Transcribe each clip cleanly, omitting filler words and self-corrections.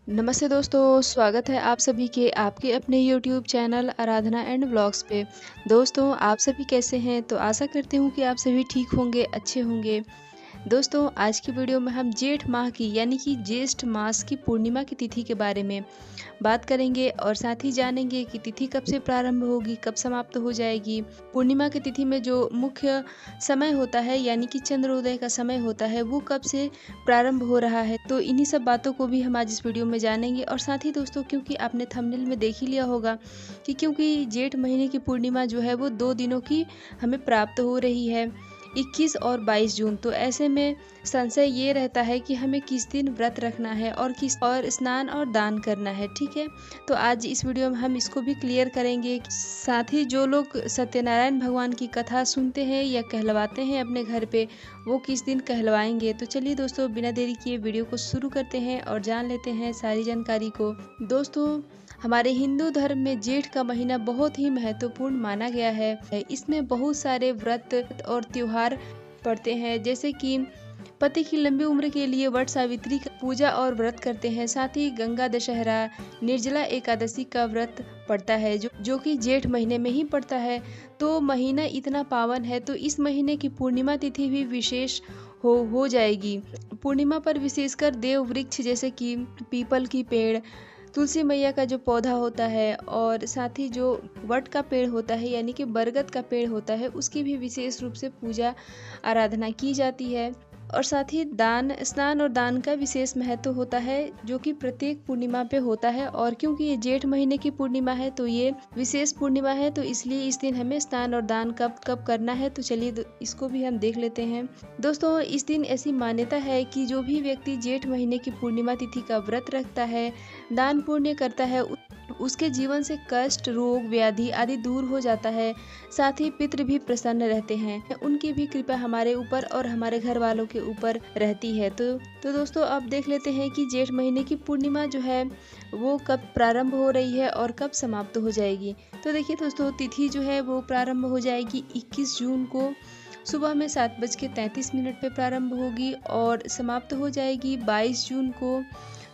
नमस्ते दोस्तों, स्वागत है आप सभी के आपके अपने YouTube channel Aradhana and vlogs पे। दोस्तों, आप सभी कैसे हैं? तो आशा करती हूँ कि आप सभी ठीक होंगे, अच्छे होंगे। दोस्तों, आज की वीडियो में हम जेठ माह की यानी कि ज्येष्ठ मास की पूर्णिमा की तिथि के बारे में बात करेंगे और साथ ही जानेंगे कि तिथि कब से प्रारंभ होगी, कब समाप्त हो जाएगी। पूर्णिमा की तिथि में जो मुख्य समय होता है यानी कि चंद्रोदय का समय होता है, वो कब से प्रारंभ हो रहा है। तो इन्हीं सब बातों को भी हम आज इस वीडियो में जानेंगे और साथ ही दोस्तों, क्योंकि आपने थंबनेल में देख ही लिया होगा कि क्योंकि जेठ महीने की पूर्णिमा जो है वो 2 दिनों की हमें प्राप्त हो रही है, 21 और 22 जून। तो ऐसे में संशय ये रहता है कि हमें किस दिन व्रत रखना है और स्नान और दान करना है, ठीक है। तो आज इस वीडियो में हम इसको भी क्लियर करेंगे। साथ ही जो लोग सत्यनारायण भगवान की कथा सुनते हैं या कहलवाते हैं अपने घर पे, वो किस दिन कहलवाएंगे। तो चलिए दोस्तों, बिना देरी किए वीडियो को शुरू करते हैं और जान लेते हैं सारी जानकारी को। दोस्तों, हमारे हिंदू धर्म में जेठ का महीना बहुत ही महत्वपूर्ण माना गया है। इसमें बहुत सारे व्रत और त्योहार पड़ते हैं, जैसे कि पति की लंबी उम्र के लिए वट सावित्री का पूजा और व्रत करते हैं। साथ ही गंगा दशहरा, निर्जला एकादशी का व्रत पड़ता है जो कि जेठ महीने में ही पड़ता है। तो महीना इतना पावन है, तो इस महीने की पूर्णिमा तिथि भी विशेष हो जाएगी। पूर्णिमा पर विशेषकर देव वृक्ष जैसे कि पीपल की पेड़, तुलसी मैया का जो पौधा होता है और साथ ही जो वट का पेड़ होता है यानी कि बरगद का पेड़ होता है, उसकी भी विशेष रूप से पूजा आराधना की जाती है। और साथ ही स्नान और दान का विशेष महत्व होता है, जो कि प्रत्येक पूर्णिमा पे होता है। और क्योंकि ये जेठ महीने की पूर्णिमा है, तो ये विशेष पूर्णिमा है, तो इसलिए इस दिन हमें स्नान और दान कब कब करना है। तो चलिए इसको भी हम देख लेते हैं। दोस्तों, इस दिन ऐसी मान्यता है कि जो भी व्यक्ति जेठ महीने की पूर्णिमा तिथि का व्रत रखता है, दान पुण्य करता है, उसके जीवन से कष्ट, रोग, व्याधि आदि दूर हो जाता है। साथ ही पितृ भी प्रसन्न रहते हैं, उनकी भी कृपा हमारे ऊपर और हमारे घर वालों के ऊपर रहती है। तो दोस्तों, अब देख लेते हैं कि जेठ महीने की पूर्णिमा जो है वो कब प्रारंभ हो रही है और कब समाप्त हो जाएगी। तो देखिए दोस्तों, तिथि जो है वो प्रारंभ हो जाएगी 21 जून को सुबह में 7:33 पे प्रारंभ होगी और समाप्त हो जाएगी 22 जून को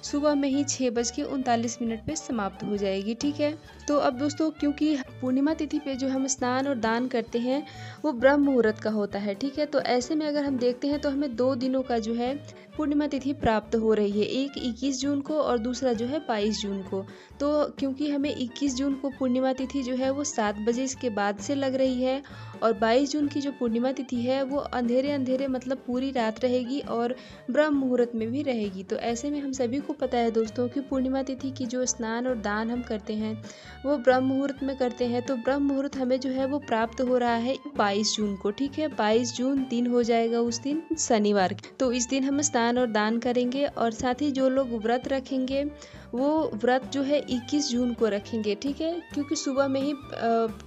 सुबह में ही 6:39 पे समाप्त हो जाएगी, ठीक है। तो अब दोस्तों, क्योंकि पूर्णिमा तिथि पे जो हम स्नान और दान करते हैं वो ब्रह्म मुहूर्त का होता है, ठीक है। तो ऐसे में अगर हम देखते हैं तो हमें 2 दिनों का जो है पूर्णिमा तिथि प्राप्त हो रही है, एक 21 जून को और दूसरा जो है 22 जून को। तो क्योंकि हमें 21 जून को पूर्णिमा तिथि जो है वो 7 बजे इसके बाद से लग रही है और 22 जून की जो पूर्णिमा तिथि है वो अंधेरे अंधेरे मतलब पूरी रात रहेगी और ब्रह्म मुहूर्त में भी रहेगी। तो ऐसे में हम सभी को पता है दोस्तों कि पूर्णिमा तिथि की जो स्नान और दान हम करते हैं वो ब्रह्म मुहूर्त में करते हैं। तो ब्रह्म मुहूर्त हमें जो है वो प्राप्त हो रहा है 22 जून को, ठीक है। 22 जून दिन हो जाएगा उस दिन शनिवार। तो इस दिन हम स्नान और दान करेंगे और साथ ही जो लोग व्रत रखेंगे वो व्रत जो है 21 जून को रखेंगे, ठीक है। क्योंकि सुबह में ही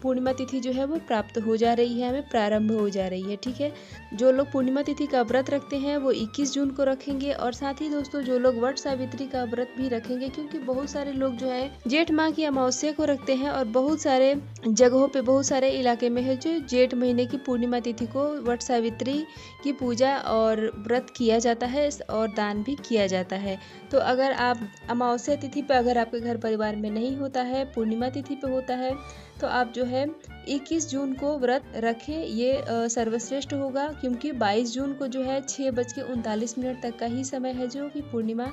पूर्णिमा तिथि जो है वो प्राप्त हो जा रही है, हमें प्रारंभ हो जा रही है, ठीक है। जो लोग पूर्णिमा तिथि का व्रत रखते हैं वो 21 जून को रखेंगे। और साथ ही दोस्तों, जो लोग वट सावित्री का व्रत भी रखेंगे, क्योंकि बहुत सारे लोग जो है जेठ माह की अमावस्या को रखते हैं और बहुत सारे जगहों पे, बहुत सारे इलाके में है जो जेठ महीने की पूर्णिमा तिथि को वट सावित्री की पूजा और व्रत किया जाता है और दान भी किया जाता है। तो अगर आप अमावस्या तिथि पे अगर आपके घर परिवार में नहीं होता है, पूर्णिमा तिथि पे होता है, तो आप जो है 21 जून को व्रत रखें, ये सर्वश्रेष्ठ होगा। क्योंकि 22 जून को जो है 6:39 तक का ही समय है जो कि पूर्णिमा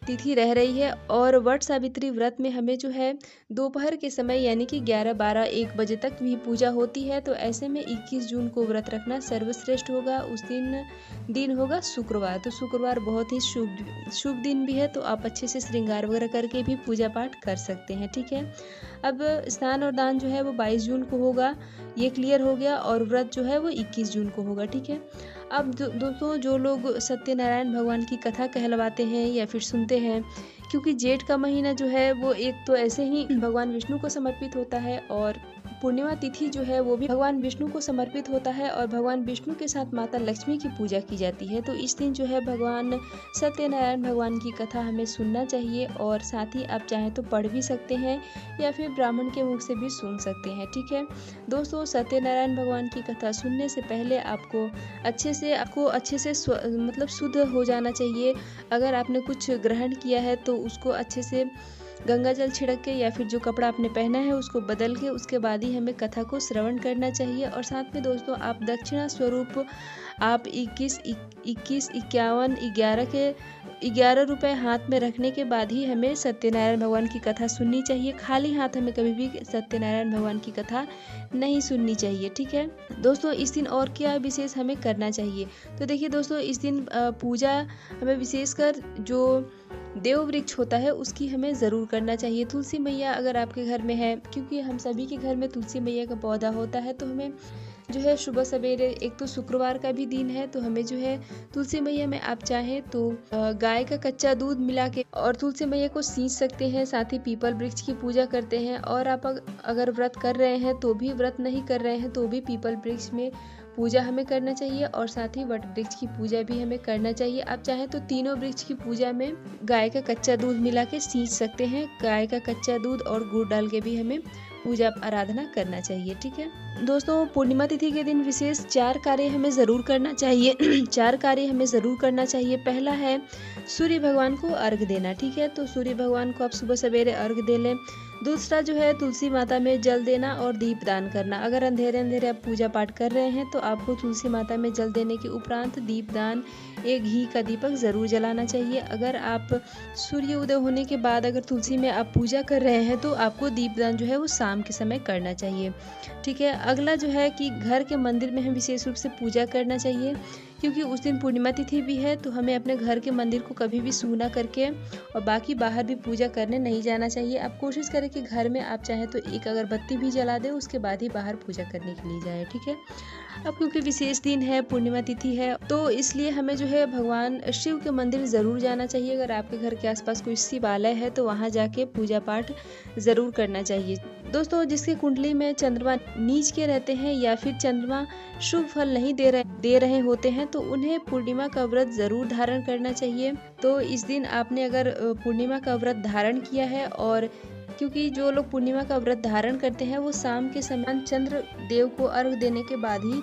तिथि रह रही है। और वट सावित्री व्रत में हमें जो है दोपहर के समय यानी कि 11, 12, 1 बजे तक भी पूजा होती है। तो ऐसे में 21 जून को व्रत रखना सर्वश्रेष्ठ होगा। उस दिन होगा शुक्रवार। तो शुक्रवार बहुत ही शुभ दिन भी है, तो आप अच्छे से श्रृंगार वगैरह करके भी पूजा पाठ कर सकते हैं, ठीक है। अब स्नान और दान जो है वो 22 जून को होगा, ये क्लियर हो गया। और व्रत जो है वो 21 जून को होगा, ठीक है। अब दोस्तों, जो लोग सत्यनारायण भगवान की कथा कहलवाते हैं या फिर सुनते हैं, क्योंकि जेठ का महीना जो है वो एक तो ऐसे ही भगवान विष्णु को समर्पित होता है और पूर्णिमा तिथि जो है वो भी भगवान विष्णु को समर्पित होता है और भगवान विष्णु के साथ माता लक्ष्मी की पूजा की जाती है। तो इस दिन जो है भगवान सत्यनारायण भगवान की कथा हमें सुनना चाहिए और साथ ही आप चाहें तो पढ़ भी सकते हैं या फिर ब्राह्मण के मुख से भी सुन सकते हैं। ठीक है दोस्तों, सत्यनारायण भगवान की कथा सुनने से पहले आपको अच्छे से मतलब शुद्ध हो जाना चाहिए। अगर आपने कुछ ग्रहण किया है तो उसको अच्छे से गंगा जल छिड़क के या फिर जो कपड़ा आपने पहना है उसको बदल के उसके बाद ही हमें कथा को श्रवण करना चाहिए। और साथ में दोस्तों, आप दक्षिणा स्वरूप आप 21, 51, 11 रुपए हाथ में रखने के बाद ही हमें सत्यनारायण भगवान की कथा सुननी चाहिए। खाली हाथ हमें कभी भी सत्यनारायण भगवान की कथा नहीं सुननी चाहिए। ठीक है दोस्तों, इस दिन और क्या विशेष हमें करना चाहिए? तो देखिए दोस्तों, इस दिन पूजा हमें विशेषकर जो देव वृक्ष होता है उसकी हमें ज़रूर करना चाहिए। तुलसी मैया अगर आपके घर में है, क्योंकि हम सभी के घर में तुलसी मैया का पौधा होता है, तो हमें जो है सुबह सवेरे, एक तो शुक्रवार का भी दिन है, तो हमें जो है तुलसी मैया में आप चाहें तो गाय का कच्चा दूध मिला के और तुलसी मैया को सींच सकते हैं। साथ ही पीपल वृक्ष की पूजा करते हैं। और आप अगर व्रत कर रहे हैं तो भी, व्रत नहीं कर रहे हैं तो भी पीपल वृक्ष में पूजा हमें करना चाहिए और साथ ही वट वृक्ष की पूजा भी हमें करना चाहिए। आप चाहें तो तीनों वृक्ष की पूजा में गाय का कच्चा दूध मिला के सींच सकते हैं। गाय का कच्चा दूध और गुड़ डाल के भी हमें पूजा आराधना करना चाहिए। ठीक है दोस्तों, पूर्णिमा तिथि के दिन विशेष 4 कार्य हमें ज़रूर करना चाहिए। 4 कार्य हमें ज़रूर करना चाहिए। पहला है सूर्य भगवान को अर्घ देना। ठीक है, तो सूर्य भगवान को आप सुबह सवेरे अर्घ दे लें। दूसरा जो है तुलसी माता में जल देना और दीप दान करना। अगर अंधेरे अंधेरे आप पूजा पाठ कर रहे हैं तो आपको तुलसी माता में जल देने के उपरांत दीप दान, एक घी का दीपक ज़रूर जलाना चाहिए। अगर आप सूर्य उदय होने के बाद अगर तुलसी में आप पूजा कर रहे हैं तो आपको दीपदान जो है वो शाम के समय करना चाहिए। ठीक है, अगला जो है कि घर के मंदिर में हम विशेष रूप से पूजा करना चाहिए, क्योंकि उस दिन पूर्णिमा तिथि भी है। तो हमें अपने घर के मंदिर को कभी भी सूना करके और बाकी बाहर भी पूजा करने नहीं जाना चाहिए। आप कोशिश करें कि घर में आप चाहें तो एक अगरबत्ती भी जला दें, उसके बाद ही बाहर पूजा करने के लिए जाए। ठीक है, अब क्योंकि विशेष दिन है, पूर्णिमा तिथि है, तो इसलिए हमें जो है भगवान शिव के मंदिर ज़रूर जाना चाहिए। अगर आपके घर के आसपास कोई शिवालय है तो वहाँ जाके पूजा पाठ ज़रूर करना चाहिए। दोस्तों, जिसकी कुंडली में चंद्रमा नीच के रहते हैं या फिर चंद्रमा शुभ फल नहीं दे रहे होते हैं तो उन्हें पूर्णिमा का व्रत ज़रूर धारण करना चाहिए। तो इस दिन आपने अगर पूर्णिमा का व्रत धारण किया है, और क्योंकि जो लोग पूर्णिमा का व्रत धारण करते हैं वो शाम के समय चंद्र देव को अर्घ देने के बाद ही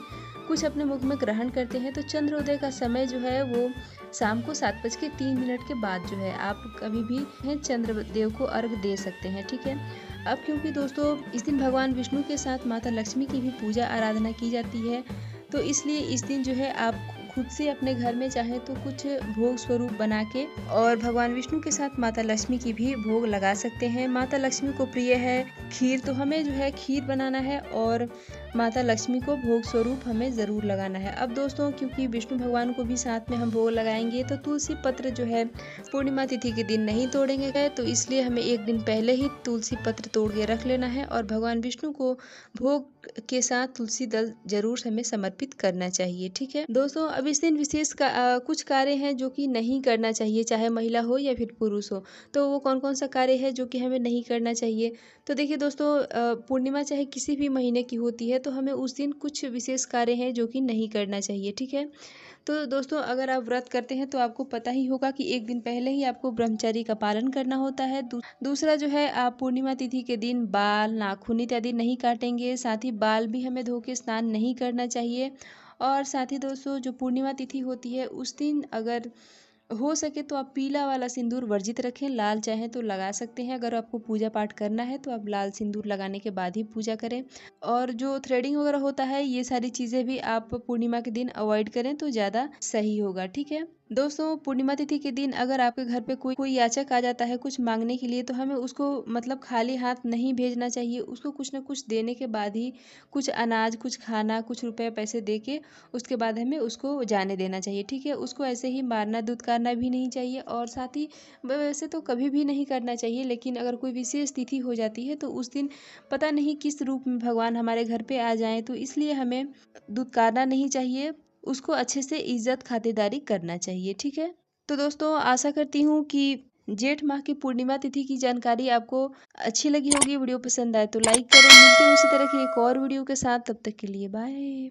कुछ अपने मुख में ग्रहण करते हैं। तो चंद्रोदय का समय जो है वो शाम को 7:03 के बाद जो है आप कभी भी चंद्र देव को अर्घ दे सकते हैं। ठीक है, अब क्योंकि दोस्तों इस दिन भगवान विष्णु के साथ माता लक्ष्मी की भी पूजा आराधना की जाती है, तो इसलिए इस दिन जो है आप खुद से अपने घर में चाहे तो कुछ भोग स्वरूप बना के और भगवान विष्णु के साथ माता लक्ष्मी की भी भोग लगा सकते हैं। माता लक्ष्मी को प्रिय है खीर, तो हमें जो है खीर बनाना है और माता लक्ष्मी को भोग स्वरूप हमें ज़रूर लगाना है। अब दोस्तों, क्योंकि विष्णु भगवान को भी साथ में हम भोग लगाएंगे तो तुलसी पत्र जो है पूर्णिमा तिथि के दिन नहीं तोड़ेंगे, तो इसलिए हमें एक दिन पहले ही तुलसी पत्र तोड़ के रख लेना है और भगवान विष्णु को भोग के साथ तुलसी दल जरूर हमें समर्पित करना चाहिए। ठीक है दोस्तों, अब इस दिन विशेष कुछ कार्य हैं जो कि नहीं करना चाहिए, चाहे महिला हो या फिर पुरुष हो। तो वो कौन कौन सा कार्य है जो कि हमें नहीं करना चाहिए? तो देखिए दोस्तों, पूर्णिमा चाहे किसी भी महीने की होती है तो हमें उस दिन कुछ विशेष कार्य हैं जो कि नहीं करना चाहिए। ठीक है, तो दोस्तों अगर आप व्रत करते हैं तो आपको पता ही होगा कि एक दिन पहले ही आपको ब्रह्मचर्य का पालन करना होता है। दूसरा जो है, आप पूर्णिमा तिथि के दिन बाल, नाखून इत्यादि नहीं काटेंगे। साथ ही बाल भी हमें धो के स्नान नहीं करना चाहिए। और साथ ही दोस्तों, जो पूर्णिमा तिथि होती है उस दिन अगर हो सके तो आप पीला वाला सिंदूर वर्जित रखें। लाल चाहे तो लगा सकते हैं। अगर आपको पूजा पाठ करना है तो आप लाल सिंदूर लगाने के बाद ही पूजा करें। और जो थ्रेडिंग वगैरह होता है, ये सारी चीज़ें भी आप पूर्णिमा के दिन अवॉइड करें तो ज़्यादा सही होगा। ठीक है दोस्तों, पूर्णिमा तिथि के दिन अगर आपके घर पे कोई याचक आ जाता है कुछ मांगने के लिए, तो हमें उसको मतलब खाली हाथ नहीं भेजना चाहिए। उसको कुछ ना कुछ देने के बाद ही, कुछ अनाज, कुछ खाना, कुछ रुपए पैसे दे के उसके बाद हमें उसको जाने देना चाहिए। ठीक है, उसको ऐसे ही मारना दुत्कारना भी नहीं चाहिए। और साथ ही वैसे तो कभी भी नहीं करना चाहिए, लेकिन अगर कोई विशेष तिथि हो जाती है तो उस दिन पता नहीं किस रूप में भगवान हमारे घर पे आ जाएं, तो इसलिए हमें दुत्कारना नहीं चाहिए। उसको अच्छे से इज्जत खातिरदारी करना चाहिए। ठीक है, तो दोस्तों आशा करती हूँ कि जेठ माह की पूर्णिमा तिथि की जानकारी आपको अच्छी लगी होगी। वीडियो पसंद आए तो लाइक करें। मिलते हैं उसी तरह की एक और वीडियो के साथ, तब तक के लिए बाय।